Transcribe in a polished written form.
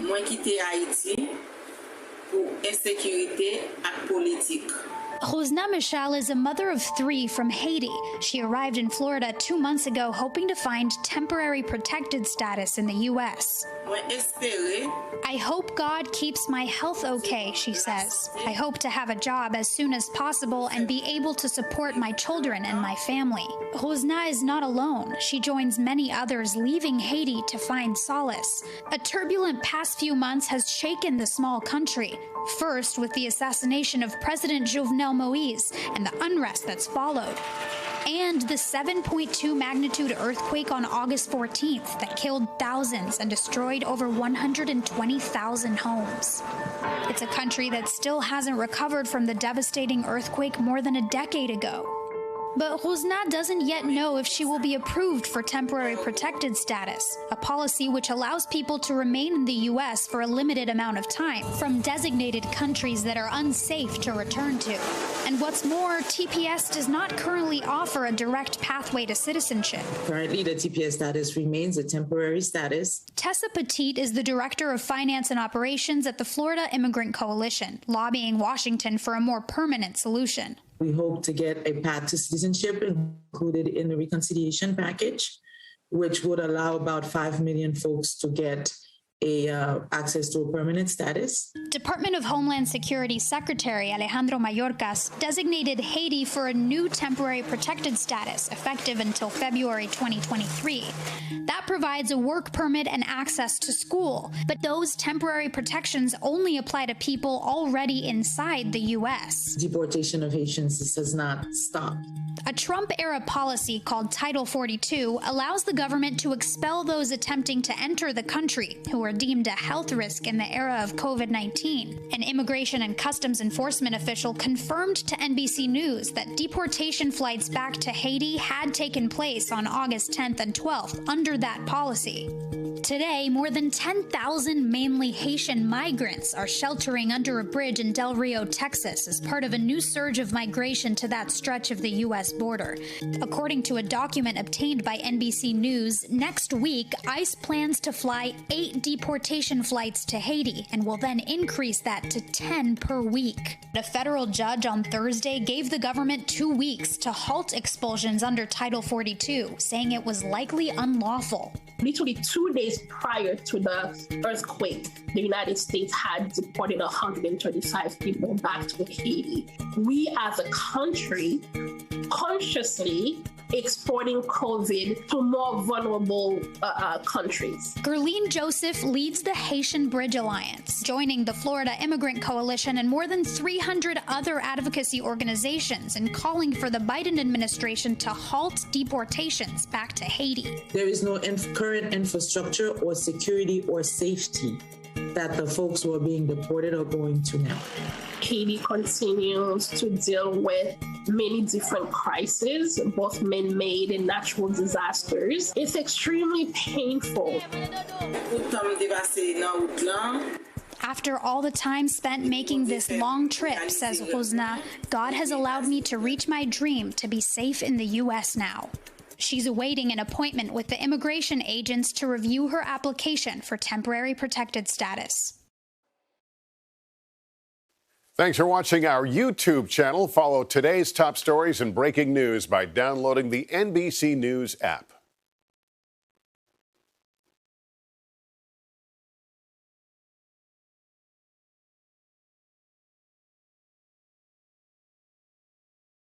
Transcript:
Moi quitter Haïti pour insécurité et politique. Rosna Michel is a mother of 3 from Haiti. She arrived in Florida 2 months ago hoping to find temporary protected status in the U.S. I hope God keeps my health okay, she says. I hope to have a job as soon as possible and be able to support my children and my family. Rosna is not alone. She joins many others leaving Haiti to find solace. A turbulent past few months has shaken the small country. First, with the assassination of President Jovenel Moïse and the unrest that's followed. And the 7.2 magnitude earthquake on August 14th that killed thousands and destroyed over 120,000 homes. It's a country that still hasn't recovered from the devastating earthquake more than a decade ago. But Rosna doesn't yet know if she will be approved for temporary protected status, a policy which allows people to remain in the U.S. for a limited amount of time from designated countries that are unsafe to return to. And what's more, TPS does not currently offer a direct pathway to citizenship. Currently, the TPS status remains a temporary status. Tessa Petit is the Director of Finance and Operations at the Florida Immigrant Coalition, lobbying Washington for a more permanent solution. We hope to get a path to citizenship included in the reconciliation package, which would allow about 5 million folks to get access to a permanent status. Department of Homeland Security Secretary Alejandro Mayorkas designated Haiti for a new temporary protected status effective until February 2023. That provides a work permit and access to school, but those temporary protections only apply to people already inside the U.S. Deportation of Haitians has not stopped. A Trump-era policy called Title 42 allows the government to expel those attempting to enter the country who are deemed a health risk in the era of COVID-19. An Immigration and Customs Enforcement official confirmed to NBC News that deportation flights back to Haiti had taken place on August 10th and 12th under that policy. Today, more than 10,000 mainly Haitian migrants are sheltering under a bridge in Del Rio, Texas, as part of a new surge of migration to that stretch of the U.S. border. According to a document obtained by NBC News, next week, ICE plans to fly 8 deportation flights to Haiti and will then increase that to 10 per week. A federal judge on Thursday gave the government 2 weeks to halt expulsions under Title 42, saying it was likely unlawful. Literally 2 days prior to the earthquake, the United States had deported 135 people back to Haiti. We as a country consciously exporting COVID to more vulnerable countries. Gerline Joseph leads the Haitian Bridge Alliance, joining the Florida Immigrant Coalition and more than 300 other advocacy organizations in calling for the Biden administration to halt deportations back to Haiti. There is no current infrastructure or security or safety that the folks who are being deported are going to now. Haiti continues to deal with many different crises, both man-made and natural disasters. It's extremely painful. After all the time spent making this long trip, says Rosna, God has allowed me to reach my dream to be safe in the U.S. now. She's awaiting an appointment with the immigration agents to review her application for temporary protected status. Thanks for watching our YouTube channel. Follow today's top stories and breaking news by downloading the NBC News app.